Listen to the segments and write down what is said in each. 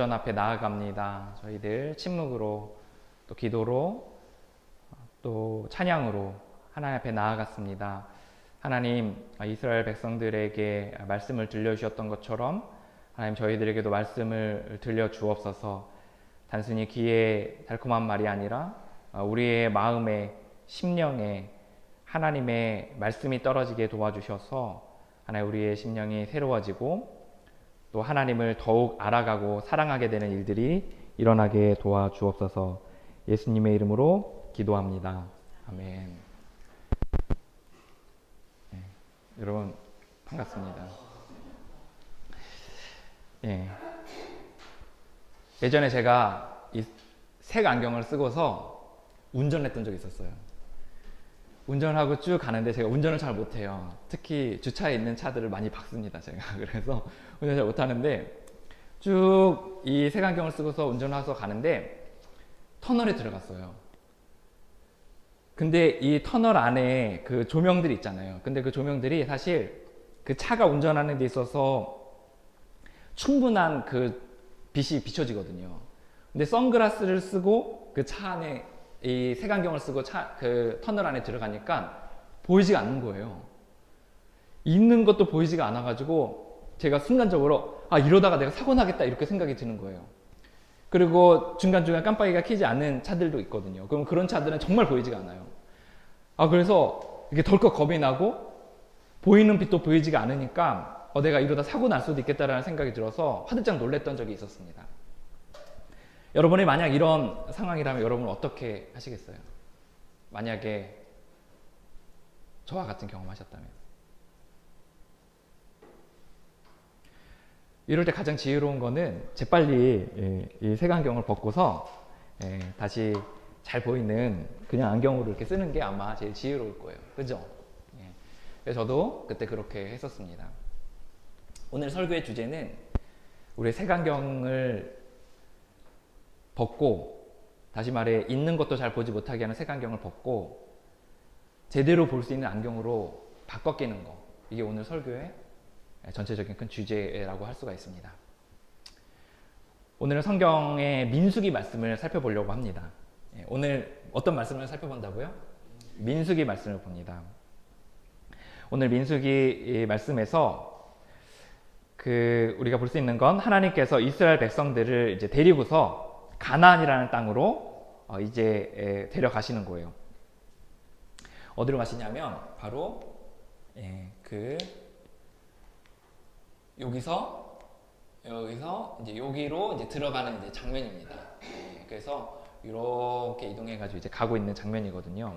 전 앞에 나아갑니다. 저희들 침묵으로 또 기도로 또 찬양으로 하나님 앞에 나아갔습니다. 하나님, 이스라엘 백성들에게 말씀을 들려주셨던 것처럼 하나님 저희들에게도 말씀을 들려주옵소서. 단순히 귀에 달콤한 말이 아니라 우리의 마음에 심령에 하나님의 말씀이 떨어지게 도와주셔서 하나님 우리의 심령이 새로워지고 또 하나님을 더욱 알아가고 사랑하게 되는 일들이 일어나게 도와주옵소서. 예수님의 이름으로 기도합니다. 아멘. 네, 여러분 반갑습니다. 예. 예전에 제가 이 색 안경을 쓰고서 운전을 했던 적이 있었어요. 운전하고 쭉 가는데 제가 운전을 잘 못해요. 특히 주차에 있는 차들을 많이 박습니다, 제가. 그래서 운전 잘 못하는데 쭉 이 색안경을 쓰고서 운전해서 가는데 터널에 들어갔어요. 근데 이 터널 안에 그 조명들이 있잖아요. 근데 그 조명들이 사실 그 차가 운전하는 데 있어서 충분한 그 빛이 비춰지거든요. 근데 선글라스를 쓰고 그 차 안에 이 색안경을 쓰고 그 터널 안에 들어가니까 보이지가 않는 거예요. 있는 것도 보이지가 않아가지고 제가 순간적으로 이러다가 내가 사고 나겠다 이렇게 생각이 드는 거예요. 그리고 중간중간 깜빡이가 켜지 않는 차들도 있거든요. 그럼 그런 차들은 정말 보이지가 않아요. 그래서 이렇게 덜컥 겁이 나고 보이는 빛도 보이지가 않으니까 내가 이러다 사고 날 수도 있겠다라는 생각이 들어서 화들짝 놀랐던 적이 있었습니다. 여러분이 만약 이런 상황이라면 여러분은 어떻게 하시겠어요? 만약에 저와 같은 경험하셨다면. 이럴 때 가장 지혜로운 거는 재빨리 이 색안경을 벗고서 다시 잘 보이는 그냥 안경으로 이렇게 쓰는 게 아마 제일 지혜로울 거예요. 그죠? 그래서 저도 그때 그렇게 했었습니다. 오늘 설교의 주제는 우리의 색안경을 벗고, 다시 말해 있는 것도 잘 보지 못하게 하는 색안경을 벗고 제대로 볼 수 있는 안경으로 바꿔 끼는 거, 이게 오늘 설교의 전체적인 큰 주제라고 할 수가 있습니다. 오늘은 성경의 민수기 말씀을 살펴보려고 합니다. 오늘 어떤 말씀을 살펴본다고요? 민수기 말씀을 봅니다. 오늘 민수기 말씀에서 우리가 볼 수 있는 건 하나님께서 이스라엘 백성들을 이제 데리고서 가나안이라는 땅으로 이제 데려가시는 거예요. 어디로 가시냐면 바로 여기서 이제 여기로 이제 들어가는 이제 장면입니다. 그래서 이렇게 이동해가지고 이제 가고 있는 장면이거든요.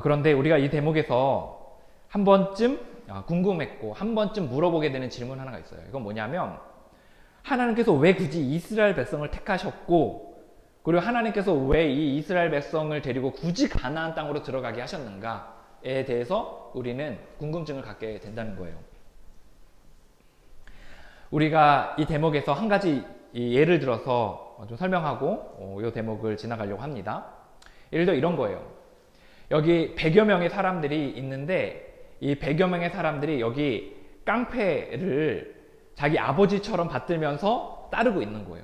그런데 우리가 이 대목에서 한 번쯤 궁금했고 한 번쯤 물어보게 되는 질문 하나가 있어요. 이건 뭐냐면 하나님께서 왜 굳이 이스라엘 백성을 택하셨고, 그리고 하나님께서 왜 이 이스라엘 백성을 데리고 굳이 가나안 땅으로 들어가게 하셨는가에 대해서 우리는 궁금증을 갖게 된다는 거예요. 우리가 이 대목에서 한 가지 예를 들어서 좀 설명하고 이 대목을 지나가려고 합니다. 예를 들어 이런 거예요. 여기 100여 명의 사람들이 있는데 이 100여 명의 사람들이 여기 깡패를 자기 아버지처럼 받들면서 따르고 있는 거예요.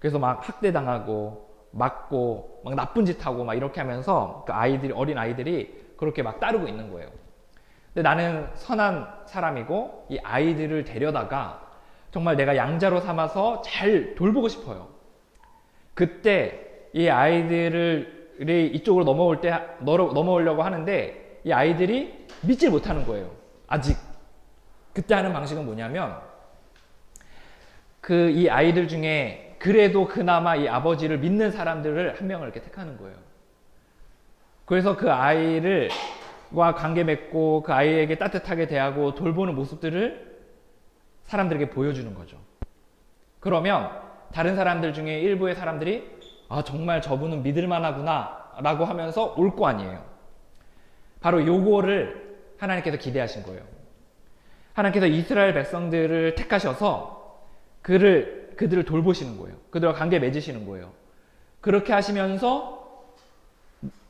그래서 막 학대당하고 맞고 막 나쁜 짓 하고 막 이렇게 하면서 그 어린 아이들이 그렇게 막 따르고 있는 거예요. 근데 나는 선한 사람이고 이 아이들을 데려다가 정말 내가 양자로 삼아서 잘 돌보고 싶어요. 그때 이 아이들이 이쪽으로 넘어오려고 하는데 이 아이들이 믿질 못하는 거예요. 아직. 그때 하는 방식은 뭐냐면 이 아이들 중에 그래도 그나마 이 아버지를 믿는 사람들을 한 명을 이렇게 택하는 거예요. 그래서 그 아이와 관계 맺고 그 아이에게 따뜻하게 대하고 돌보는 모습들을 사람들에게 보여주는 거죠. 그러면 다른 사람들 중에 일부의 사람들이 정말 저분은 믿을만하구나 라고 하면서 올 거 아니에요. 바로 요거를 하나님께서 기대하신 거예요. 하나님께서 이스라엘 백성들을 택하셔서 그들을 돌보시는 거예요. 그들과 관계 맺으시는 거예요. 그렇게 하시면서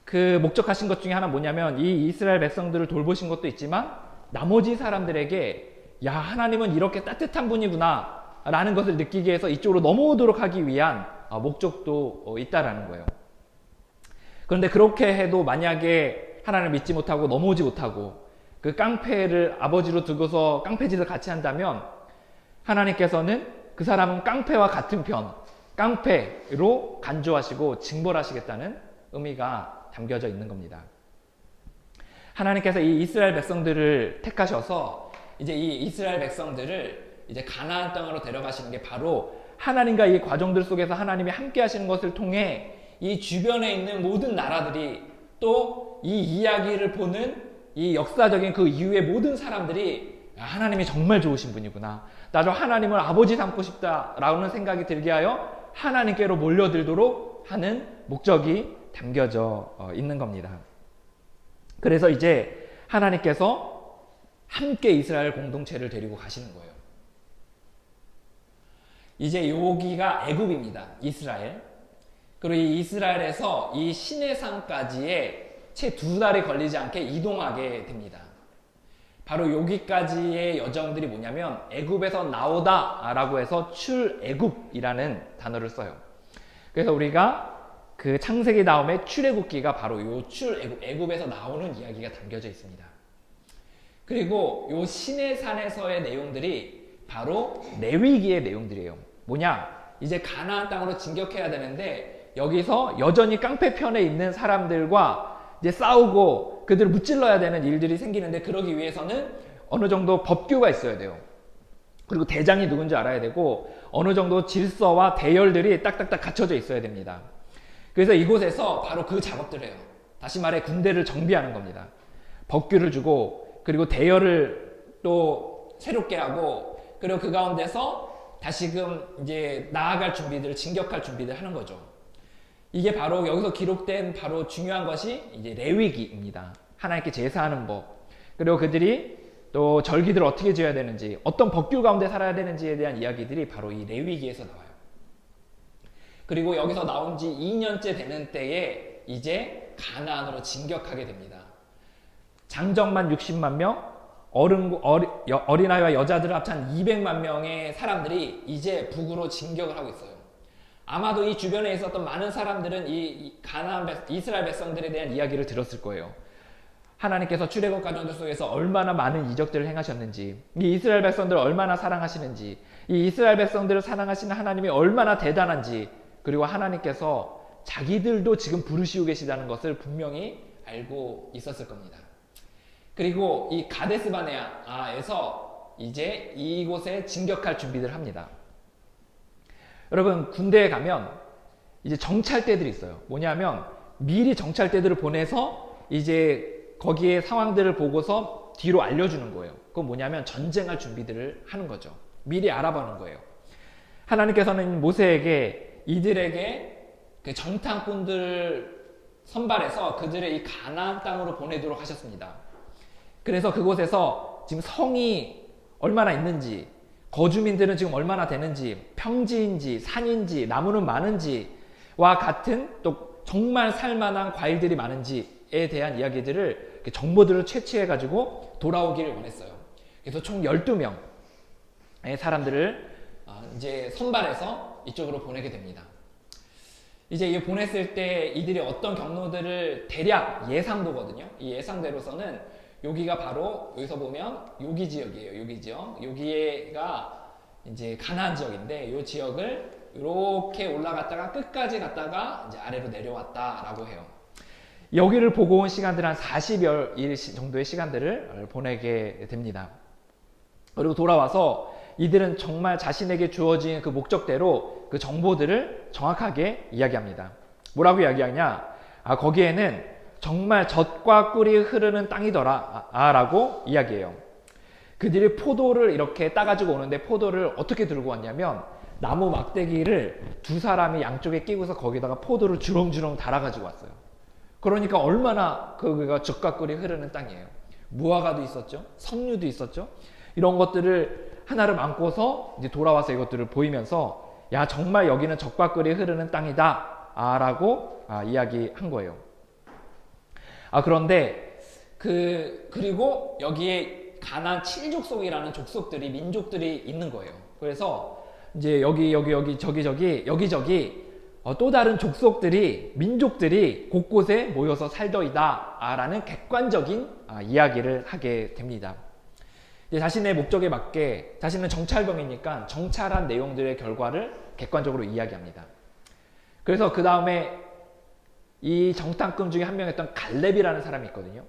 그 목적하신 것 중에 하나 뭐냐면 이 이스라엘 백성들을 돌보신 것도 있지만 나머지 사람들에게 하나님은 이렇게 따뜻한 분이구나 라는 것을 느끼게 해서 이쪽으로 넘어오도록 하기 위한 목적도 있다라는 거예요. 그런데 그렇게 해도 만약에 하나님을 믿지 못하고 넘어오지 못하고 그 깡패를 아버지로 두고서 깡패짓을 같이 한다면 하나님께서는 그 사람은 깡패와 같은 편, 깡패로 간주하시고 징벌하시겠다는 의미가 담겨져 있는 겁니다. 하나님께서 이 이스라엘 백성들을 택하셔서 이제 이 이스라엘 백성들을 이제 가나안 땅으로 데려가시는 게 바로 하나님과 이 과정들 속에서 하나님이 함께 하시는 것을 통해 이 주변에 있는 모든 나라들이 또 이 이야기를 보는 이 역사적인 그 이후의 모든 사람들이 하나님이 정말 좋으신 분이구나. 나도 하나님을 아버지 삼고 싶다라는 생각이 들게 하여 하나님께로 몰려들도록 하는 목적이 담겨져 있는 겁니다. 그래서 이제 하나님께서 함께 이스라엘 공동체를 데리고 가시는 거예요. 이제 여기가 애굽입니다. 이스라엘. 그리고 이 이스라엘에서 이 시내산까지의 채 2달이 걸리지 않게 이동하게 됩니다. 바로 여기까지의 여정들이 뭐냐면 애굽에서 나오다 라고 해서 출애굽이라는 단어를 써요. 그래서 우리가 그 창세기 다음에 출애굽기가 바로 요 출애굽, 애굽에서 나오는 이야기가 담겨져 있습니다. 그리고 요 시내산에서의 내용들이 바로 레위기의 내용들이에요. 뭐냐? 이제 가나안 땅으로 진격해야 되는데 여기서 여전히 깡패 편에 있는 사람들과 이제 싸우고 그들을 무찔러야 되는 일들이 생기는데 그러기 위해서는 어느 정도 법규가 있어야 돼요. 그리고 대장이 누군지 알아야 되고 어느 정도 질서와 대열들이 딱딱딱 갖춰져 있어야 됩니다. 그래서 이곳에서 바로 그 작업들을 해요. 다시 말해 군대를 정비하는 겁니다. 법규를 주고 그리고 대열을 또 새롭게 하고 그리고 그 가운데서 다시금 이제 나아갈 준비들을 진격할 준비를 하는 거죠. 이게 바로 여기서 기록된 바로 중요한 것이 이제 레위기입니다. 하나님께 제사하는 법. 그리고 그들이 또 절기들을 어떻게 지어야 되는지, 어떤 법규 가운데 살아야 되는지에 대한 이야기들이 바로 이 레위기에서 나와요. 그리고 여기서 나온 지 2년째 되는 때에 이제 가나안으로 진격하게 됩니다. 장정만 60만 명, 어린아이와 여자들을 합친 200만 명의 사람들이 이제 북으로 진격을 하고 있어요. 아마도 이 주변에 있었던 많은 사람들은 이 가나안 이스라엘 백성들에 대한 이야기를 들었을 거예요. 하나님께서 출애굽 과정들 속에서 얼마나 많은 이적들을 행하셨는지, 이 이스라엘 백성들을 얼마나 사랑하시는지, 이 이스라엘 백성들을 사랑하시는 하나님이 얼마나 대단한지, 그리고 하나님께서 자기들도 지금 부르시고 계시다는 것을 분명히 알고 있었을 겁니다. 그리고 이 가데스바네아에서 이제 이곳에 진격할 준비를 합니다. 여러분 군대에 가면 이제 정찰대들이 있어요. 뭐냐면 미리 정찰대들을 보내서 이제 거기에 상황들을 보고서 뒤로 알려주는 거예요. 그건 뭐냐면 전쟁할 준비들을 하는 거죠. 미리 알아보는 거예요. 하나님께서는 모세에게 이들에게 그 정탐꾼들을 선발해서 그들의 이 가나안 땅으로 보내도록 하셨습니다. 그래서 그곳에서 지금 성이 얼마나 있는지, 거주민들은 지금 얼마나 되는지, 평지인지 산인지 나무는 많은지와 같은 또 정말 살만한 과일들이 많은지에 대한 이야기들을 정보들을 채취해 가지고 돌아오기를 원했어요. 그래서 총 12명의 사람들을 이제 선발해서 이쪽으로 보내게 됩니다. 이제 이 보냈을 때 이들이 어떤 경로들을 대략 예상도거든요. 이 예상대로서는 여기가 바로 여기서 보면 여기 지역이에요. 여기 지역. 여기가 이제 가나안 지역인데 이 지역을 이렇게 올라갔다가 끝까지 갔다가 이제 아래로 내려왔다라고 해요. 여기를 보고 온 시간들 한 40여일 정도의 시간들을 보내게 됩니다. 그리고 돌아와서 이들은 정말 자신에게 주어진 그 목적대로 그 정보들을 정확하게 이야기합니다. 뭐라고 이야기하냐? 거기에는 정말 젖과 꿀이 흐르는 땅이더라 라고 이야기해요. 그들이 포도를 이렇게 따가지고 오는데 포도를 어떻게 들고 왔냐면 나무 막대기를 두 사람이 양쪽에 끼고서 거기다가 포도를 주렁주렁 달아가지고 왔어요. 그러니까 얼마나 거기가 젖과 꿀이 흐르는 땅이에요. 무화과도 있었죠. 석류도 있었죠. 이런 것들을 하나를 안고서 이제 돌아와서 이것들을 보이면서 야 정말 여기는 젖과 꿀이 흐르는 땅이다 라고 이야기한 거예요. 그런데 그리고 여기에 가나안 7족속이라는 족속들이 민족들이 있는 거예요. 그래서 이제 여기 저기 또 다른 족속들이 민족들이 곳곳에 모여서 살더이다 라는 객관적인 이야기를 하게 됩니다. 이제 자신의 목적에 맞게 자신은 정찰병이니까 정찰한 내용들의 결과를 객관적으로 이야기합니다. 그래서 그 다음에 이 정탐꾼 중에 한 명이었던 갈렙이라는 사람이 있거든요.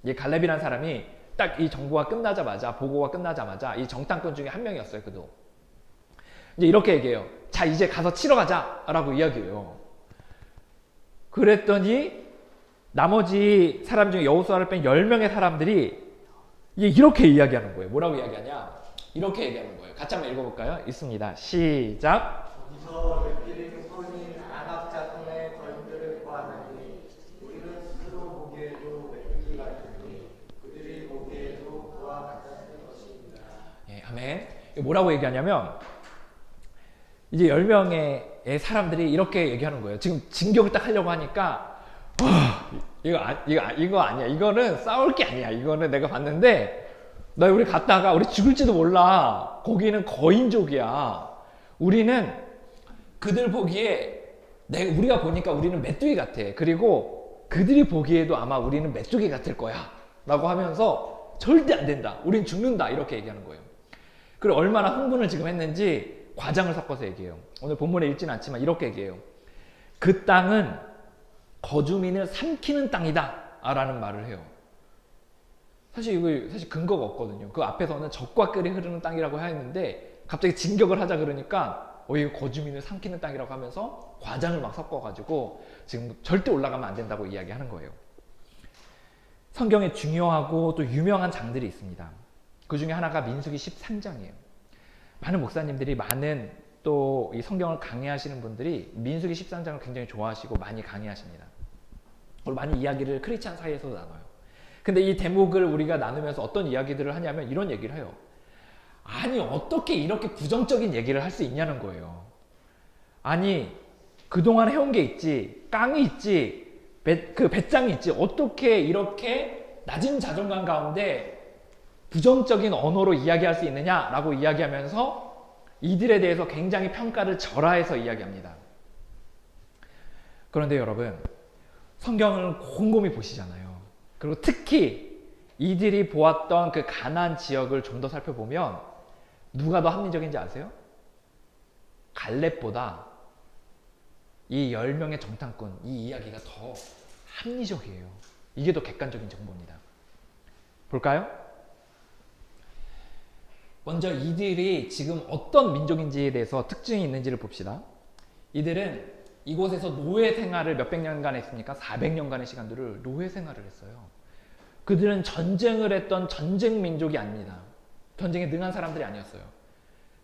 이 갈렙이라는 사람이 딱 이 정보가 끝나자마자 보고가 끝나자마자 이 정탐꾼 중에 한 명이었어요. 그도 이제 이렇게 얘기해요. 자, 이제 가서 치러 가자 라고 이야기해요. 그랬더니 나머지 사람 중에 여호수아를 뺀 10명의 사람들이 이렇게 이야기하는 거예요. 뭐라고 이야기하냐? 이렇게 얘기하는 거예요. 같이 한번 읽어볼까요? 있습니다. 시작. 거기서 르필린 손이 안압 자손의 걸들을 보았나니 우리는 스스로 보기에도 메뚜기가 있으니 그들이 보기에도 그와 같았을 것입니다. 예, 아멘. 뭐라고 얘기하냐면 이제 10명의 사람들이 이렇게 얘기하는 거예요. 지금 진격을 딱 하려고 하니까 이거 아니야. 이거는 싸울 게 아니야. 이거는 내가 봤는데 우리 갔다가 우리 죽을지도 몰라. 거기는 거인족이야. 우리는 그들 보기에 우리가 보니까 우리는 메뚜기 같아. 그리고 그들이 보기에도 아마 우리는 메뚜기 같을 거야 라고 하면서 절대 안 된다. 우린 죽는다. 이렇게 얘기하는 거예요. 그리고 얼마나 흥분을 지금 했는지 과장을 섞어서 얘기해요. 오늘 본문에 읽지는 않지만 이렇게 얘기해요. 그 땅은 거주민을 삼키는 땅이다 라는 말을 해요. 사실 이거 근거가 없거든요. 그 앞에서는 젖과 꿀이 흐르는 땅이라고 하였는데 갑자기 진격을 하자 그러니까 이거 거주민을 삼키는 땅이라고 하면서 과장을 막 섞어가지고 지금 절대 올라가면 안 된다고 이야기하는 거예요. 성경에 중요하고 또 유명한 장들이 있습니다. 그 중에 하나가 민수기 13장이에요. 많은 목사님들이 많은 또 이 성경을 강의하시는 분들이 민수기 13장을 굉장히 좋아하시고 많이 강의하십니다. 그리고 많이 이야기를 크리스찬 사이에서도 나눠요. 근데 이 대목을 우리가 나누면서 어떤 이야기들을 하냐면 이런 얘기를 해요. 아니 어떻게 이렇게 부정적인 얘기를 할 수 있냐는 거예요. 아니 그동안 해온 게 있지, 깡이 있지, 배짱이 있지, 어떻게 이렇게 낮은 자존감 가운데 부정적인 언어로 이야기할 수 있느냐라고 이야기하면서 이들에 대해서 굉장히 평가를 절하해서 이야기합니다. 그런데 여러분, 성경을 곰곰이 보시잖아요. 그리고 특히 이들이 보았던 그 가나안 지역을 좀 더 살펴보면 누가 더 합리적인지 아세요? 갈렙보다 이 10명의 정탐꾼, 이 이야기가 더 합리적이에요. 이게 더 객관적인 정보입니다. 볼까요? 먼저 이들이 지금 어떤 민족인지에 대해서 특징이 있는지를 봅시다. 이들은 이곳에서 노예 생활을 몇백 년간 했습니까? 400년간의 시간들을 노예 생활을 했어요. 그들은 전쟁을 했던 전쟁 민족이 아닙니다. 전쟁에 능한 사람들이 아니었어요.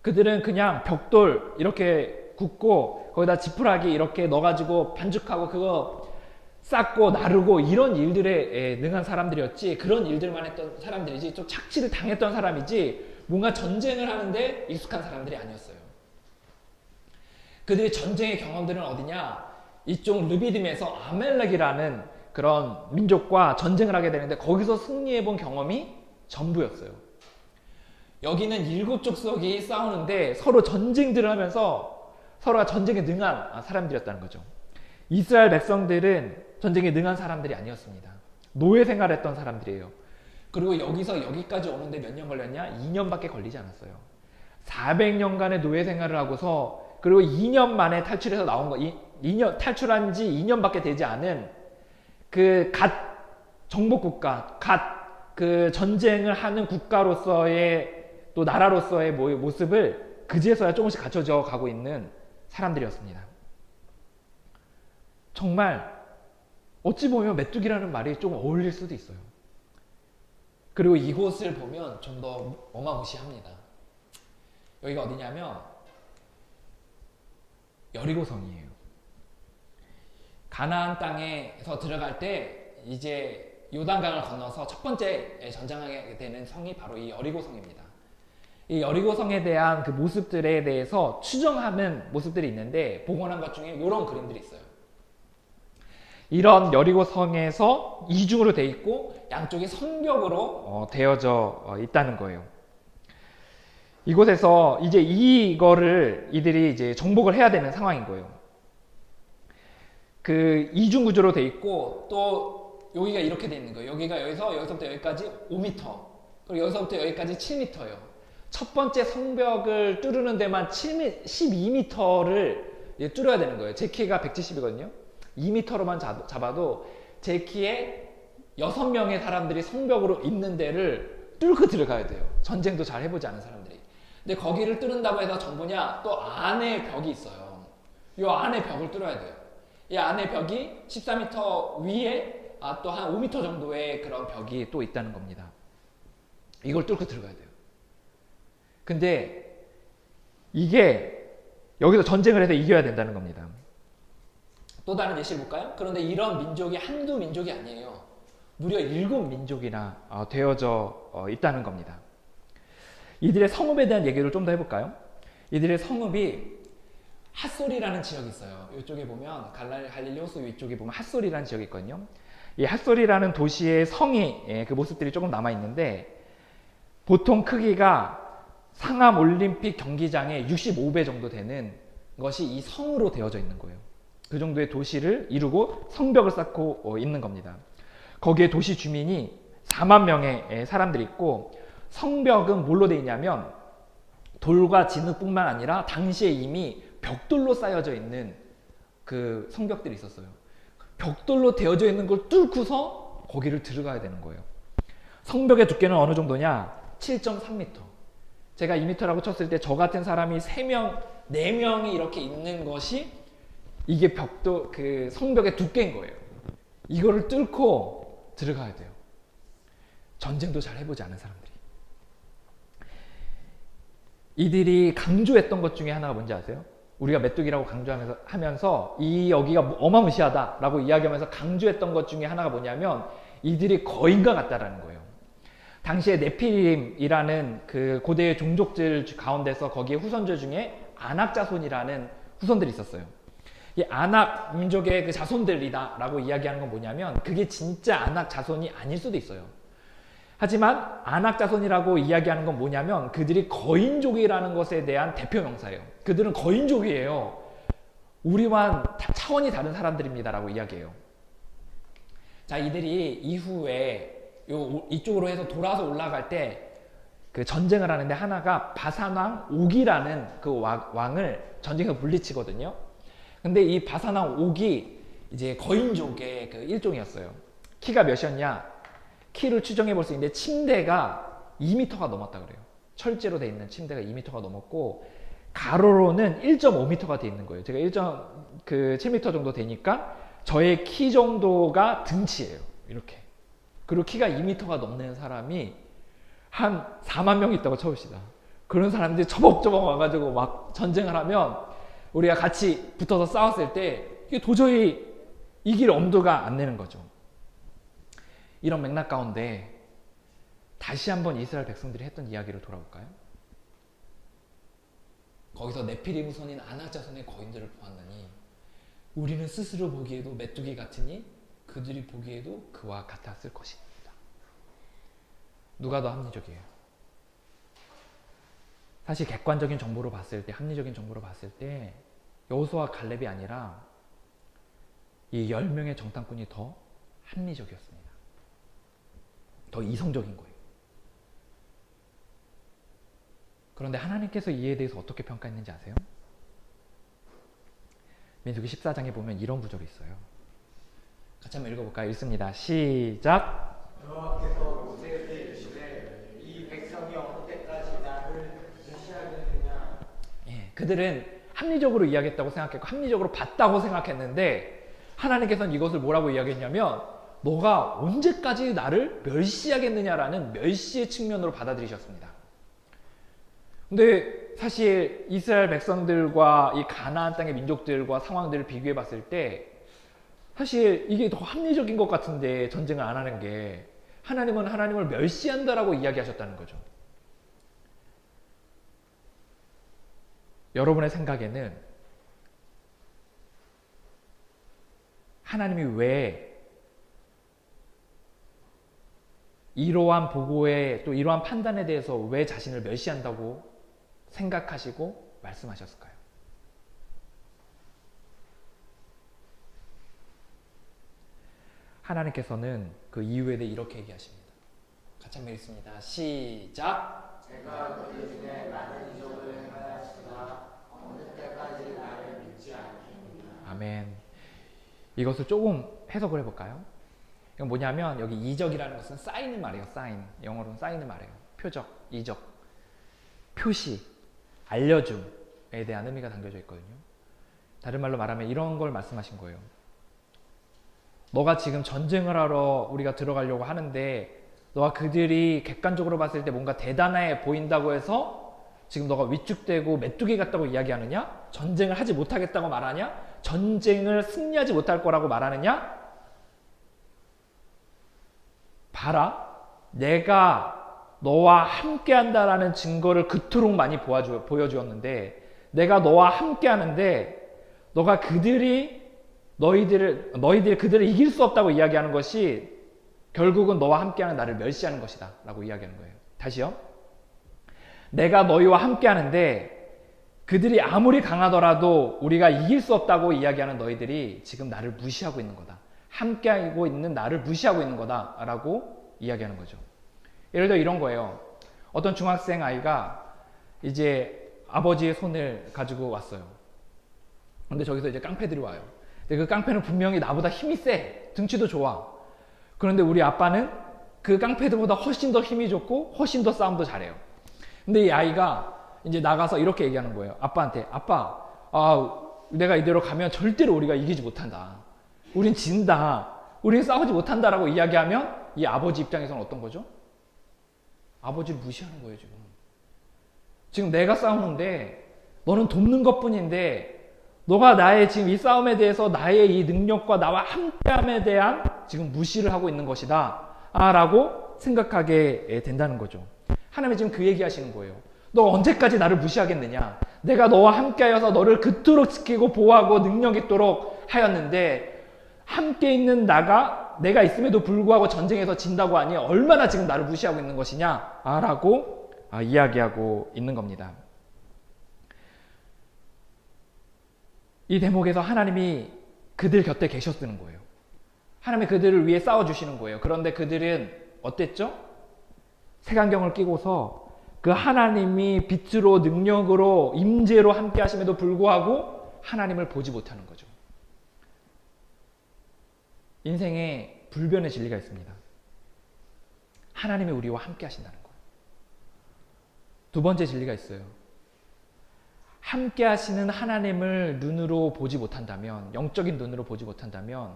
그들은 그냥 벽돌 이렇게 굽고 거기다 지푸라기 이렇게 넣어가지고 반죽하고 그거 쌓고 나르고 이런 일들에 능한 사람들이었지, 그런 일들만 했던 사람들이지 좀 착취를 당했던 사람이지 뭔가 전쟁을 하는데 익숙한 사람들이 아니었어요. 그들의 전쟁의 경험들은 어디냐? 이쪽 르비딤에서 아멜렉이라는 그런 민족과 전쟁을 하게 되는데 거기서 승리해본 경험이 전부였어요. 여기는 7족속이 싸우는데 서로 전쟁들을 하면서 서로가 전쟁에 능한 사람들이었다는 거죠. 이스라엘 백성들은 전쟁에 능한 사람들이 아니었습니다. 노예 생활했던 사람들이에요. 그리고 여기서 여기까지 오는데 몇 년 걸렸냐? 2년밖에 걸리지 않았어요. 400년간의 노예 생활을 하고서 그리고 2년 만에 탈출해서 나온 거, 2년, 탈출한 지 2년밖에 되지 않은 그 갓 정복국가, 갓 그 전쟁을 하는 국가로서의 또 나라로서의 모습을 그제서야 조금씩 갖춰져 가고 있는 사람들이었습니다. 정말 어찌 보면 메뚜기라는 말이 좀 어울릴 수도 있어요. 그리고 이곳을 보면 좀 더 어마무시합니다. 여기가 어디냐면 여리고성이에요. 가나안 땅에서 들어갈 때 이제 요단강을 건너서 첫 번째 전쟁하게 되는 성이 바로 이 여리고성입니다. 이 여리고성에 대한 그 모습들에 대해서 추정하는 모습들이 있는데 복원한 것 중에 이런 그림들이 있어요. 이런 여리고성에서 이중으로 되어 있고 양쪽이 성벽으로 되어져 있다는 거예요. 이곳에서 이제 이거를 이들이 이제 정복을 해야 되는 상황인 거예요. 그 이중 구조로 돼 있고 또 여기가 이렇게 돼 있는 거예요. 여기서부터 여기까지 5m, 그리고 여기서부터 여기까지 7m예요. 첫 번째 성벽을 뚫는 데만 12m를 뚫어야 되는 거예요. 제 키가 170이거든요. 2m로만 잡아도 제 키에 6명의 사람들이 성벽으로 있는 데를 뚫고 들어가야 돼요. 전쟁도 잘 해보지 않은 사람들이. 근데 거기를 뚫는다고 해서 전부냐? 또 안에 벽이 있어요. 이 안에 벽을 뚫어야 돼요. 이 안에 벽이 14m 위에 또 한 5m 정도의 그런 벽이 또 있다는 겁니다. 이걸 뚫고 들어가야 돼요. 근데 이게 여기서 전쟁을 해서 이겨야 된다는 겁니다. 또 다른 예시를 볼까요? 그런데 이런 민족이 한두 민족이 아니에요. 무려 7민족이나 되어져 있다는 겁니다. 이들의 성읍에 대한 얘기를 좀 더 해볼까요? 이들의 성읍이 핫솔이라는 지역이 있어요. 이쪽에 보면 갈릴리 호수 위쪽에 보면 핫솔이라는 지역이 있거든요. 이 핫솔이라는 도시의 성이 그 모습들이 조금 남아 있는데 보통 크기가 상암 올림픽 경기장의 65배 정도 되는 것이 이 성으로 되어져 있는 거예요. 그 정도의 도시를 이루고 성벽을 쌓고 있는 겁니다. 거기에 도시 주민이 4만 명의 사람들이 있고 성벽은 뭘로 되어 있냐면 돌과 진흙뿐만 아니라 당시에 이미 벽돌로 쌓여져 있는 그 성벽들이 있었어요. 벽돌로 되어져 있는 걸 뚫고서 거기를 들어가야 되는 거예요. 성벽의 두께는 어느 정도냐? 7.3m. 제가 2m라고 쳤을 때 저 같은 사람이 3명, 4명이 이렇게 있는 것이 이게 그 성벽의 두께인 거예요. 이거를 뚫고 들어가야 돼요. 전쟁도 잘 해보지 않은 사람들이. 이들이 강조했던 것 중에 하나가 뭔지 아세요? 우리가 메뚜기라고 강조하면서 여기가 어마무시하다라고 이야기하면서 강조했던 것 중에 하나가 뭐냐면 이들이 거인과 같다라는 거예요. 당시에 네피림이라는 그 고대의 종족들 가운데서 거기에 후손들 중에 아낙 자손이라는 후손들이 있었어요. 이 아낙 민족의 그 자손들이다라고 이야기하는 건 뭐냐면 그게 진짜 아낙 자손이 아닐 수도 있어요. 하지만 아낙 자손이라고 이야기하는 건 뭐냐면 그들이 거인족이라는 것에 대한 대표 명사예요. 그들은 거인족이에요. 우리와는 차원이 다른 사람들입니다라고 이야기해요. 자, 이들이 이후에 이쪽으로 해서 돌아서 올라갈 때 그 전쟁을 하는데 하나가 바산왕 옥이라는 그 왕을 전쟁에서 물리치거든요. 근데 이 바산왕 옥이 이제 거인족의 그 일종이었어요. 키가 몇이었냐? 키를 추정해 볼 수 있는데 침대가 2m가 넘었다 그래요. 철제로 돼 있는 침대가 2m가 넘었고 가로로는 1.5m가 돼 있는 거예요. 제가 1.7m 정도 되니까 저의 키 정도가 등치예요. 이렇게. 그리고 키가 2m가 넘는 사람이 한 4만 명 있다고 쳐봅시다. 그런 사람들이 처벅처벅 와가지고 막 전쟁을 하면 우리가 같이 붙어서 싸웠을 때 이게 도저히 이길 엄두가 안 내는 거죠. 이런 맥락 가운데 다시 한번 이스라엘 백성들이 했던 이야기로 돌아볼까요? 거기서 네피림 후손인 아낙 자손의 거인들을 보았느니 우리는 스스로 보기에도 메뚜기 같으니 그들이 보기에도 그와 같았을 것입니다. 누가 더 합리적이에요? 사실 객관적인 정보로 봤을 때, 합리적인 정보로 봤을 때 여호수아와 갈렙이 아니라 이 10명의 정탐꾼이 더 합리적이었습니다. 더 이성적인 거예요. 그런데 하나님께서 이에 대해서 어떻게 평가했는지 아세요? 민수기 14장에 보면 이런 구절이 있어요. 같이 한번 읽어볼까요? 읽습니다. 시작. 여호와께서 모세에게 이르시되 이 백성이 어느 때까지 나를 무시하겠느냐. 그들은 합리적으로 이야기했다고 생각했고 합리적으로 봤다고 생각했는데 하나님께서는 이것을 뭐라고 이야기했냐면 너가 언제까지 나를 멸시하겠느냐라는 멸시의 측면으로 받아들이셨습니다. 근데 사실 이스라엘 백성들과 이 가나안 땅의 민족들과 상황들을 비교해 봤을 때 사실 이게 더 합리적인 것 같은데 전쟁을 안 하는 게 하나님은 하나님을 멸시한다라고 이야기하셨다는 거죠. 여러분의 생각에는 하나님이 왜 이러한 보고에 또 이러한 판단에 대해서 왜 자신을 멸시한다고 생각하시고 말씀하셨을까요? 하나님께서는 그 이유에 대해 이렇게 얘기하십니다. 같이 한번 읽습니다. 시작. 제가 그들 중에 많은 이적을 행하였으나 어느 때까지 나를 믿지 않겠느냐. 아멘. 이것을 조금 해석을 해볼까요? 이건 뭐냐면 여기 이적이라는 것은 사인을 말해요. 사인. 영어로는 사인을 말해요. 표적, 이적, 표시, 알려줌에 대한 의미가 담겨져 있거든요. 다른 말로 말하면 이런 걸 말씀하신 거예요. 너가 지금 전쟁을 하러 우리가 들어가려고 하는데 너가 그들이 객관적으로 봤을 때 뭔가 대단해 보인다고 해서 지금 너가 위축되고 메뚜기 같다고 이야기하느냐? 전쟁을 하지 못하겠다고 말하냐? 전쟁을 승리하지 못할 거라고 말하느냐? 봐라. 내가 너와 함께 한다라는 증거를 그토록 많이 보여주었는데 내가 너와 함께 하는데 너가 너희들이 그들을 이길 수 없다고 이야기하는 것이 결국은 너와 함께하는 나를 멸시하는 것이다 라고 이야기하는 거예요. 다시요. 내가 너희와 함께 하는데 그들이 아무리 강하더라도 우리가 이길 수 없다고 이야기하는 너희들이 지금 나를 무시하고 있는 거다. 함께하고 있는 나를 무시하고 있는 거다 라고 이야기하는 거죠. 예를 들어 이런 거예요. 어떤 중학생 아이가 이제 아버지의 손을 가지고 왔어요. 근데 저기서 이제 깡패들이 와요. 근데 그 깡패는 분명히 나보다 힘이 세. 등치도 좋아. 그런데 우리 아빠는 그 깡패들보다 훨씬 더 힘이 좋고 훨씬 더 싸움도 잘해요. 근데 이 아이가 이제 나가서 이렇게 얘기하는 거예요. 아빠한테. 아빠, 내가 이대로 가면 절대로 우리가 이기지 못한다. 우린 진다. 우린 싸우지 못한다라고 이야기하면 이 아버지 입장에서는 어떤 거죠? 아버지를 무시하는 거예요, 지금. 지금 내가 싸우는데 너는 돕는 것뿐인데 너가 나의 지금 이 싸움에 대해서 나의 이 능력과 나와 함께함에 대한 지금 무시를 하고 있는 것이다 라고 생각하게 된다는 거죠. 하나님이 지금 그 얘기 하시는 거예요. 너 언제까지 나를 무시하겠느냐. 내가 너와 함께하여서 너를 그토록 지키고 보호하고 능력 있도록 하였는데 함께 있는 내가 있음에도 불구하고 전쟁에서 진다고 하니 얼마나 지금 나를 무시하고 있는 것이냐 라고 이야기하고 있는 겁니다. 이 대목에서 하나님이 그들 곁에 계셨다는 거예요. 하나님이 그들을 위해 싸워주시는 거예요. 그런데 그들은 어땠죠? 색안경을 끼고서 그 하나님이 빛으로 능력으로 임재로 함께 하심에도 불구하고 하나님을 보지 못하는 거죠. 인생에 불변의 진리가 있습니다. 하나님이 우리와 함께 하신다는 거예요. 두 번째 진리가 있어요. 함께 하시는 하나님을 눈으로 보지 못한다면, 영적인 눈으로 보지 못한다면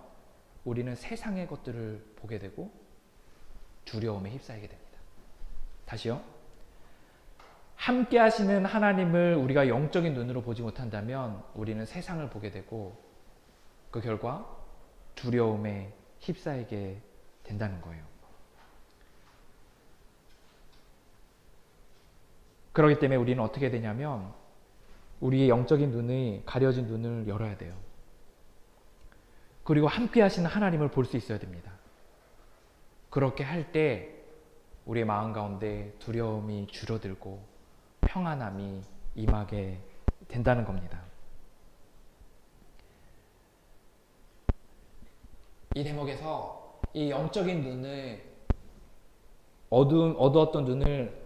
우리는 세상의 것들을 보게 되고 두려움에 휩싸이게 됩니다. 다시요. 함께 하시는 하나님을 우리가 영적인 눈으로 보지 못한다면 우리는 세상을 보게 되고 그 결과 두려움에 휩싸이게 된다는 거예요. 그렇기 때문에 우리는 어떻게 되냐면 우리의 영적인 눈이 가려진 눈을 열어야 돼요. 그리고 함께 하시는 하나님을 볼 수 있어야 됩니다. 그렇게 할 때 우리의 마음 가운데 두려움이 줄어들고 평안함이 임하게 된다는 겁니다. 이 대목에서 이 영적인 눈을 어두웠던 눈을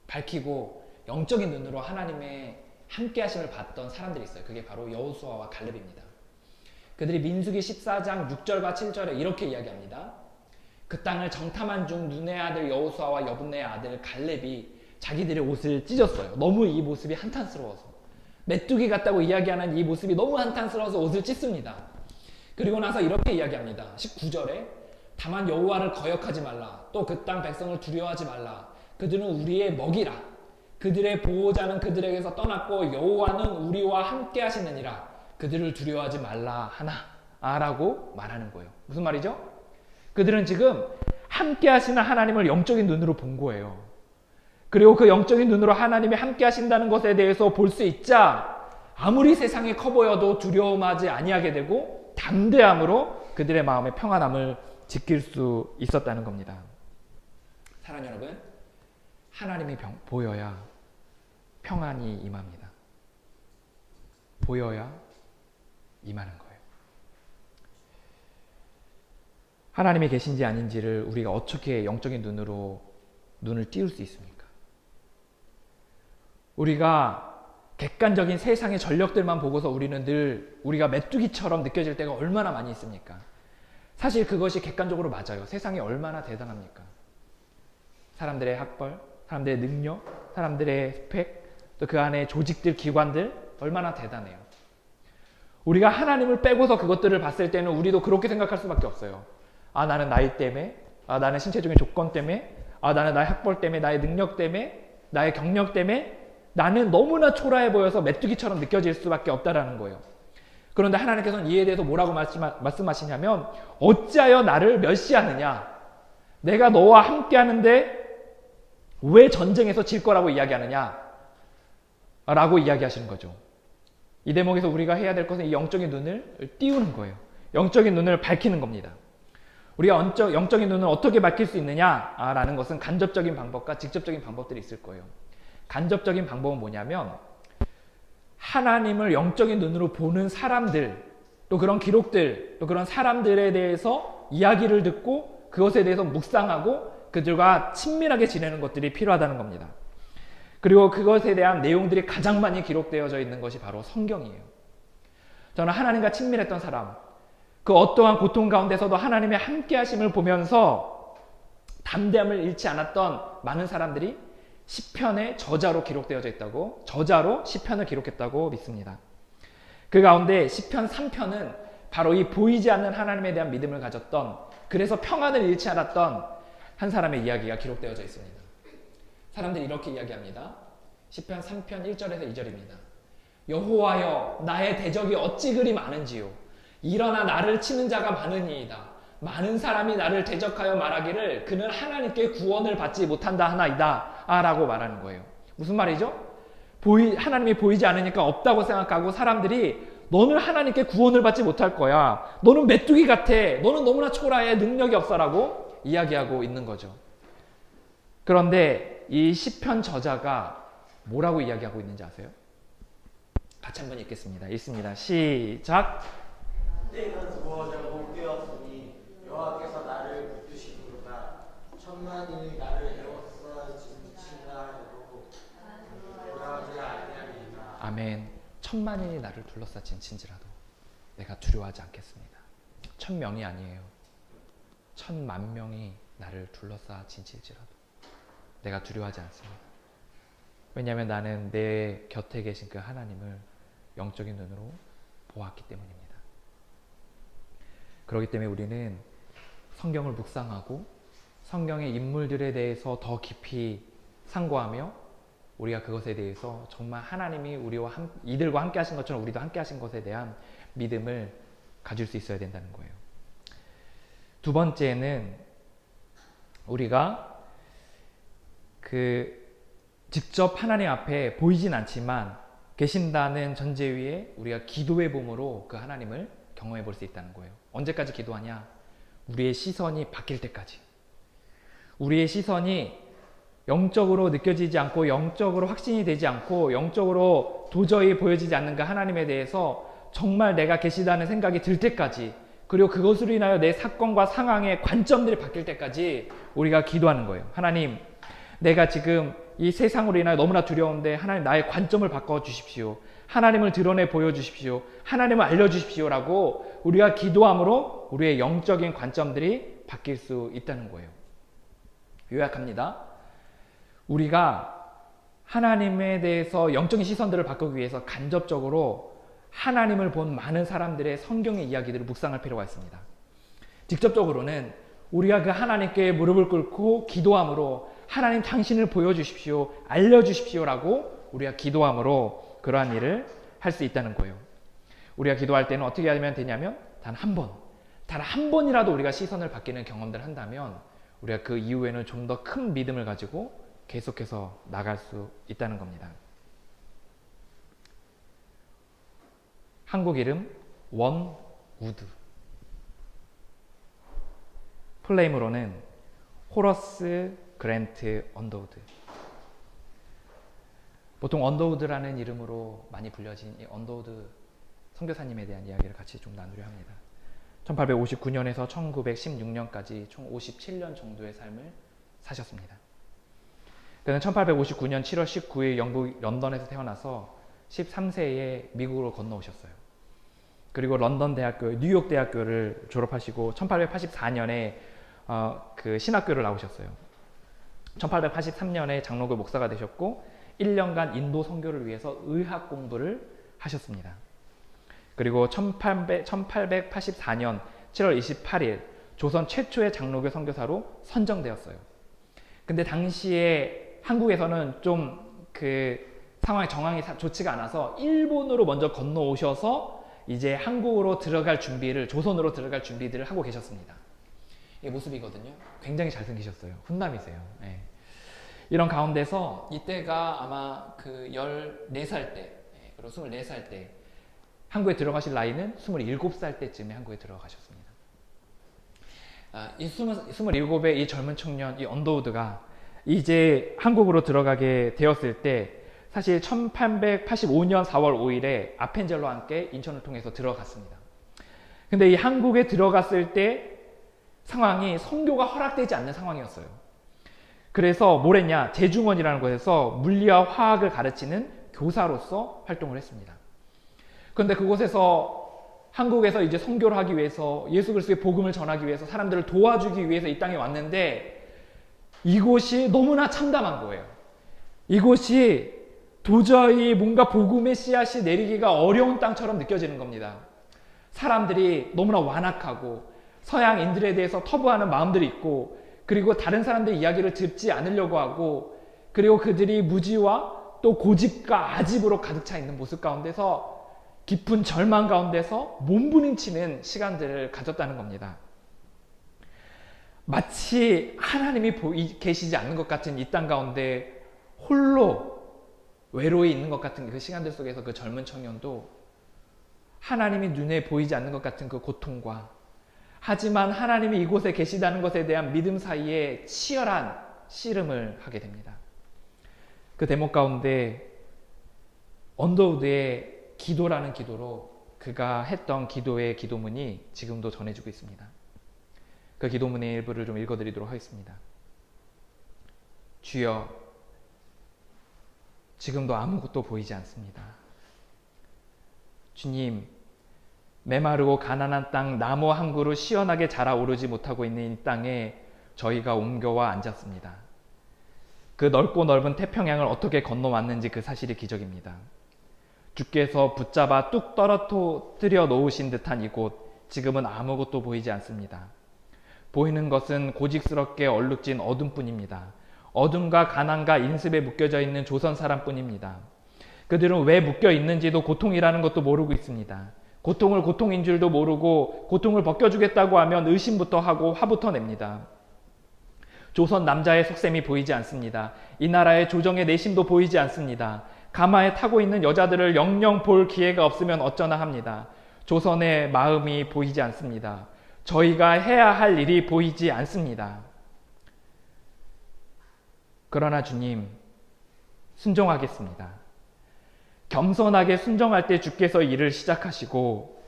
밝히고 영적인 눈으로 하나님의 함께 하심을 봤던 사람들이 있어요. 그게 바로 여호수아와 갈렙입니다. 그들이 민수기 14장 6절과 7절에 이렇게 이야기합니다. 그 땅을 정탐한 중 눈의 아들 여호수아와 여분의 아들 갈렙이 자기들의 옷을 찢었어요. 너무 이 모습이 한탄스러워서. 메뚜기 같다고 이야기하는 이 모습이 너무 한탄스러워서 옷을 찢습니다. 그리고 나서 이렇게 이야기합니다. 19절에 다만 여호와를 거역하지 말라. 또 그 땅 백성을 두려워하지 말라. 그들은 우리의 먹이라. 그들의 보호자는 그들에게서 떠났고 여호와는 우리와 함께 하시느니라. 그들을 두려워하지 말라 하나 라고 말하는 거예요. 무슨 말이죠? 그들은 지금 함께 하시는 하나님을 영적인 눈으로 본 거예요. 그리고 그 영적인 눈으로 하나님이 함께 하신다는 것에 대해서 볼 수 있자 아무리 세상이 커 보여도 두려움하지 아니하게 되고 담대함으로 그들의 마음의 평안함을 지킬 수 있었다는 겁니다. 사랑하는 여러분, 하나님이 보여야 평안이 임합니다. 보여야 임하는 거예요. 하나님이 계신지 아닌지를 우리가 어떻게 영적인 눈으로 눈을 띄울 수 있습니까? 우리가 객관적인 세상의 전력들만 보고서 우리는 늘 우리가 메뚜기처럼 느껴질 때가 얼마나 많이 있습니까? 사실 그것이 객관적으로 맞아요. 세상이 얼마나 대단합니까? 사람들의 학벌, 사람들의 능력, 사람들의 스펙, 또 그 안에 조직들, 기관들 얼마나 대단해요. 우리가 하나님을 빼고서 그것들을 봤을 때는 우리도 그렇게 생각할 수밖에 없어요. 아, 나는 나이 때문에, 아, 나는 신체적인 조건 때문에, 아, 나는 나의 학벌 때문에, 나의 능력 때문에, 나의 경력 때문에 나는 너무나 초라해 보여서 메뚜기처럼 느껴질 수밖에 없다라는 거예요. 그런데 하나님께서는 이에 대해서 뭐라고 말씀하시냐면 어찌하여 나를 멸시하느냐? 내가 너와 함께 하는데 왜 전쟁에서 질 거라고 이야기하느냐? 라고 이야기하시는 거죠. 이 대목에서 우리가 해야 될 것은 이 영적인 눈을 띄우는 거예요. 영적인 눈을 밝히는 겁니다. 우리가 영적인 눈을 어떻게 밝힐 수 있느냐라는 것은 간접적인 방법과 직접적인 방법들이 있을 거예요. 간접적인 방법은 뭐냐면 하나님을 영적인 눈으로 보는 사람들, 또 그런 기록들, 또 그런 사람들에 대해서 이야기를 듣고 그것에 대해서 묵상하고 그들과 친밀하게 지내는 것들이 필요하다는 겁니다. 그리고 그것에 대한 내용들이 가장 많이 기록되어져 있는 것이 바로 성경이에요. 저는 하나님과 친밀했던 사람, 그 어떠한 고통 가운데서도 하나님의 함께 하심을 보면서 담대함을 잃지 않았던 많은 사람들이 시편의 저자로 기록되어져 있다고, 저자로 시편을 기록했다고 믿습니다. 그 가운데 시편 3편은 바로 이 보이지 않는 하나님에 대한 믿음을 가졌던, 그래서 평안을 잃지 않았던 한 사람의 이야기가 기록되어져 있습니다. 사람들이 이렇게 이야기합니다. 시편 3편 1절에서 2절입니다. 여호와여, 나의 대적이 어찌 그리 많은지요. 일어나 나를 치는 자가 많으니이다. 많은 사람이 나를 대적하여 말하기를 그는 하나님께 구원을 받지 못한다 하나이다 라고 말하는 거예요. 무슨 말이죠? 하나님이 보이지 않으니까 없다고 생각하고 사람들이 너는 하나님께 구원을 받지 못할 거야. 너는 메뚜기 같아. 너는 너무나 초라해. 능력이 없어라고 이야기하고 있는 거죠. 그런데 이 시편 저자가 뭐라고 이야기하고 있는지 아세요? 같이 한번 읽겠습니다. 읽습니다. 시작. 때가 두어져고 깨었으니 여호와께서 나를 붙드시는구나. 천만이 나를 에워싸 진친다 해도 두려워하지 아니하리이다. 아멘. 천만인이 나를 둘러싸진 친지라도 내가 두려워하지 않겠습니다. 1000명이 아니에요. 10,000,000명이 나를 둘러싸 진칠지라도 내가 두려워하지 않습니다. 왜냐하면 나는 내 곁에 계신 그 하나님을 영적인 눈으로 보았기 때문입니다. 그렇기 때문에 우리는 성경을 묵상하고 성경의 인물들에 대해서 더 깊이 상고하며 우리가 그것에 대해서 정말 하나님이 이들과 함께 하신 것처럼 우리도 함께 하신 것에 대한 믿음을 가질 수 있어야 된다는 거예요. 두 번째는 우리가 직접 하나님 앞에 보이진 않지만 계신다는 전제 위에 우리가 기도의 봄으로 그 하나님을 경험해 볼 수 있다는 거예요. 언제까지 기도하냐? 우리의 시선이 바뀔 때까지. 우리의 시선이 영적으로 느껴지지 않고 영적으로 확신이 되지 않고 영적으로 도저히 보여지지 않는 그 하나님에 대해서 정말 내가 계시다는 생각이 들 때까지, 그리고 그것으로 인하여 내 사건과 상황의 관점들이 바뀔 때까지 우리가 기도하는 거예요. 하나님, 내가 지금 이 세상으로 인하여 너무나 두려운데 하나님 나의 관점을 바꿔주십시오. 하나님을 드러내 보여주십시오. 하나님을 알려주십시오 라고 우리가 기도함으로 우리의 영적인 관점들이 바뀔 수 있다는 거예요. 요약합니다. 우리가 하나님에 대해서 영적인 시선들을 바꾸기 위해서 간접적으로 하나님을 본 많은 사람들의 성경의 이야기들을 묵상할 필요가 있습니다. 직접적으로는 우리가 그 하나님께 무릎을 꿇고 기도함으로 하나님 당신을 보여주십시오, 알려주십시오 라고 우리가 기도함으로 그러한 일을 할 수 있다는 거예요. 우리가 기도할 때는 어떻게 하면 되냐면 단 한 번이라도 우리가 시선을 바뀌는 경험들을 한다면 우리가 그 이후에는 좀 더 큰 믿음을 가지고 계속해서 나갈 수 있다는 겁니다. 한국 이름 원우드, 플레임으로는 호러스 그랜트 언더우드. 보통 언더우드라는 이름으로 많이 불려진 이 언더우드 선교사님에 대한 이야기를 같이 좀 나누려 합니다. 1859년에서 1916년까지 총 57년 정도의 삶을 사셨습니다. 그는 1859년 7월 19일 영국 런던에서 태어나서 13세에 미국으로 건너오셨어요. 그리고 런던 대학교, 뉴욕 대학교를 졸업하시고 1884년에 그 신학교를 나오셨어요. 1883년에 장로교 목사가 되셨고 1년간 인도 선교를 위해서 의학 공부를 하셨습니다. 그리고 1884년 7월 28일 조선 최초의 장로교 선교사로 선정되었어요. 근데 당시에 한국에서는 좀 그 상황이 정황이 좋지가 않아서 일본으로 먼저 건너오셔서 이제 한국으로 들어갈 준비를, 조선으로 들어갈 준비들을 하고 계셨습니다. 이 모습이거든요. 굉장히 잘생기셨어요. 훈남이세요. 네. 이런 가운데서 이때가 아마 그 14살 때, 그리고 24살 때, 한국에 들어가실 나이는 27살 때쯤에 한국에 들어가셨습니다. 이 27의 이 젊은 청년, 이 언더우드가 이제 한국으로 들어가게 되었을 때 사실 1885년 4월 5일에 아펜젤러와 함께 인천을 통해서 들어갔습니다. 근데 이 한국에 들어갔을 때 상황이 선교가 허락되지 않는 상황이었어요. 그래서 뭘 했냐? 재중원이라는 곳에서 물리와 화학을 가르치는 교사로서 활동을 했습니다. 그런데 그곳에서 한국에서 이제 선교를 하기 위해서 예수 그리스도의 복음을 전하기 위해서 사람들을 도와주기 위해서 이 땅에 왔는데 이곳이 너무나 참담한 거예요. 이곳이 도저히 뭔가 복음의 씨앗이 내리기가 어려운 땅처럼 느껴지는 겁니다. 사람들이 너무나 완악하고 서양인들에 대해서 터부하는 마음들이 있고 그리고 다른 사람들의 이야기를 듣지 않으려고 하고 그리고 그들이 무지와 또 고집과 아집으로 가득 차 있는 모습 가운데서 깊은 절망 가운데서 몸부림치는 시간들을 가졌다는 겁니다. 마치 하나님이 계시지 않는 것 같은 이 땅 가운데 홀로 외로이 있는 것 같은 그 시간들 속에서 그 젊은 청년도 하나님이 눈에 보이지 않는 것 같은 그 고통과 하지만 하나님이 이곳에 계시다는 것에 대한 믿음 사이에 치열한 씨름을 하게 됩니다. 그 대목 가운데 언더우드의 기도라는 기도로 그가 했던 기도의 기도문이 지금도 전해지고 있습니다. 그 기도문의 일부를 좀 읽어드리도록 하겠습니다. 주여, 지금도 아무것도 보이지 않습니다. 주님, 메마르고 가난한 땅 나무 한 그루 시원하게 자라오르지 못하고 있는 이 땅에 저희가 옮겨와 앉았습니다. 그 넓고 넓은 태평양을 어떻게 건너왔는지 그 사실이 기적입니다. 주께서 붙잡아 뚝 떨어뜨려 놓으신 듯한 이곳, 지금은 아무것도 보이지 않습니다. 보이는 것은 고직스럽게 얼룩진 어둠뿐입니다. 어둠과 가난과 인습에 묶여져 있는 조선 사람뿐입니다. 그들은 왜 묶여 있는지도 고통이라는 것도 모르고 있습니다. 고통을 고통인 줄도 모르고 고통을 벗겨주겠다고 하면 의심부터 하고 화부터 냅니다. 조선 남자의 속셈이 보이지 않습니다. 이 나라의 조정의 내심도 보이지 않습니다. 가마에 타고 있는 여자들을 영영 볼 기회가 없으면 어쩌나 합니다. 조선의 마음이 보이지 않습니다. 저희가 해야 할 일이 보이지 않습니다. 그러나 주님, 순종하겠습니다. 겸손하게 순종할 때 주께서 일을 시작하시고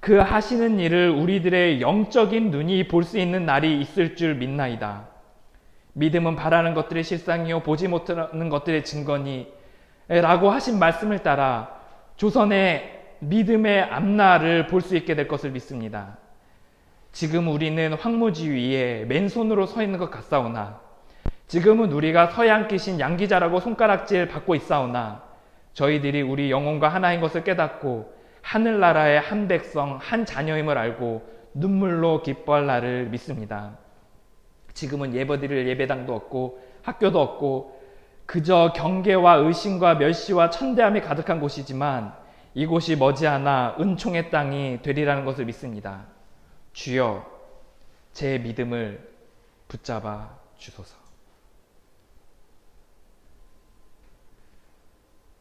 그 하시는 일을 우리들의 영적인 눈이 볼 수 있는 날이 있을 줄 믿나이다. 믿음은 바라는 것들의 실상이요 보지 못하는 것들의 증거니 라고 하신 말씀을 따라 조선의 믿음의 앞날을 볼 수 있게 될 것을 믿습니다. 지금 우리는 황무지 위에 맨손으로 서 있는 것 같사오나 지금은 우리가 서에 앉 계신 양기자라고 손가락질 받고 있사오나 저희들이 우리 영혼과 하나인 것을 깨닫고 하늘나라의 한 백성 한 자녀임을 알고 눈물로 기뻐할 날을 믿습니다. 지금은 예배드릴 예배당도 없고 학교도 없고 그저 경계와 의심과 멸시와 천대함이 가득한 곳이지만 이곳이 머지않아 은총의 땅이 되리라는 것을 믿습니다. 주여, 제 믿음을 붙잡아 주소서.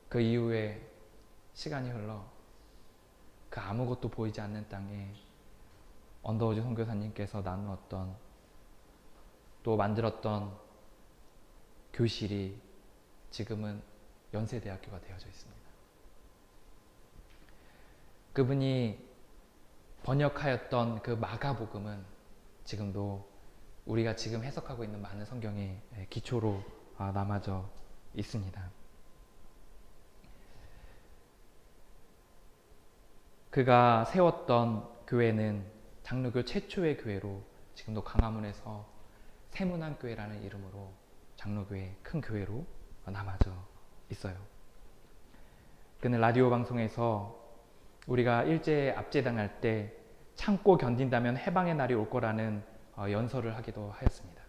그 이후에 시간이 흘러 그 아무것도 보이지 않는 땅에 언더우드 선교사님께서 나누었던 또 만들었던 교실이 지금은 연세대학교가 되어져 있습니다. 그분이 번역하였던 그 마가복음은 지금도 우리가 지금 해석하고 있는 많은 성경의 기초로 남아져 있습니다. 그가 세웠던 교회는 장로교 최초의 교회로 지금도 광화문에서 세문안교회라는 이름으로 장로교회 큰 교회로 남아져 있어요. 그는 라디오 방송에서 우리가 일제에 압제당할 때 참고 견딘다면 해방의 날이 올 거라는 연설을 하기도 하였습니다.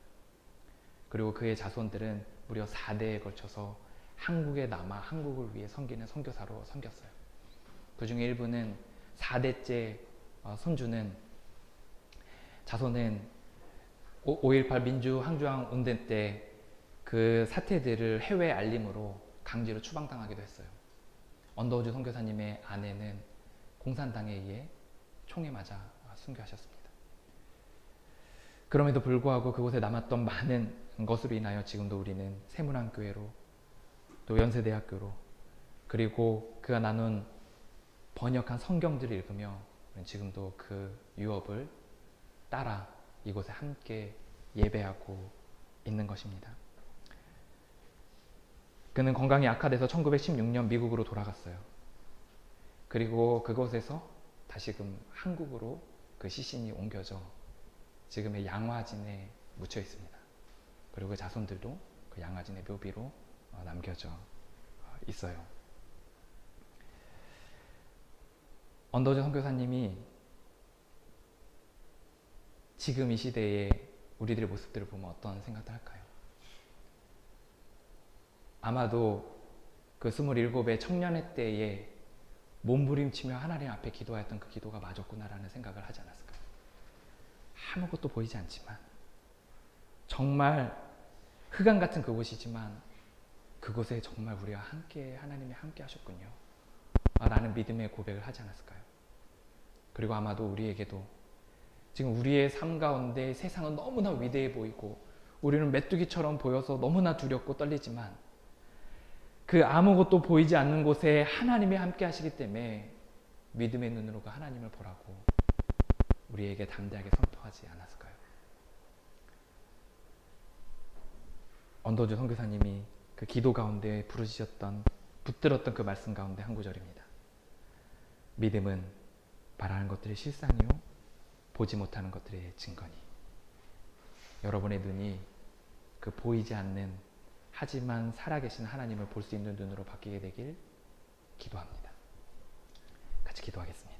그리고 그의 자손들은 무려 4대에 걸쳐서 한국에 남아 한국을 위해 섬기는 선교사로 섬겼어요. 그 중에 일부는 4대째 손주는 자손은 5.18 민주 항저항 운동 때 그 사태들을 해외 알림으로 강제로 추방당하기도 했어요. 언더우드 선교사님의 아내는 공산당에 의해 총에 맞아 순교하셨습니다. 그럼에도 불구하고 그곳에 남았던 많은 것으로 인하여 지금도 우리는 세문안교회로 또 연세대학교로 그리고 그가 나눈 번역한 성경들을 읽으며 지금도 그 유업을 따라 이곳에 함께 예배하고 있는 것입니다. 그는 건강이 악화돼서 1916년 미국으로 돌아갔어요. 그리고 그곳에서 다시금 한국으로 그 시신이 옮겨져 지금의 양화진에 묻혀 있습니다. 그리고 그 자손들도 그 양화진의 묘비로 남겨져 있어요. 언더우드 선교사님이 지금 이 시대에 우리들의 모습들을 보면 어떤 생각도 할까요? 아마도 그 27의 청년의 때에 몸부림치며 하나님 앞에 기도하였던 그 기도가 맞았구나라는 생각을 하지 않았을까요? 아무것도 보이지 않지만 정말 흑암 같은 그곳이지만 그곳에 정말 우리와 함께 하나님이 함께 하셨군요 라는 믿음의 고백을 하지 않았을까요? 그리고 아마도 우리에게도 지금 우리의 삶 가운데 세상은 너무나 위대해 보이고 우리는 메뚜기처럼 보여서 너무나 두렵고 떨리지만 그 아무것도 보이지 않는 곳에 하나님이 함께 하시기 때문에 믿음의 눈으로 그 하나님을 보라고 우리에게 담대하게 선포하지 않았을까요? 언더우드 선교사님이 그 기도 가운데 부르짖었던 붙들었던 그 말씀 가운데 한 구절입니다. 믿음은 바라는 것들이 실상이요 보지 못하는 것들의 증거니. 여러분의 눈이 그 보이지 않는 하지만 살아계신 하나님을 볼 수 있는 눈으로 바뀌게 되길 기도합니다. 같이 기도하겠습니다.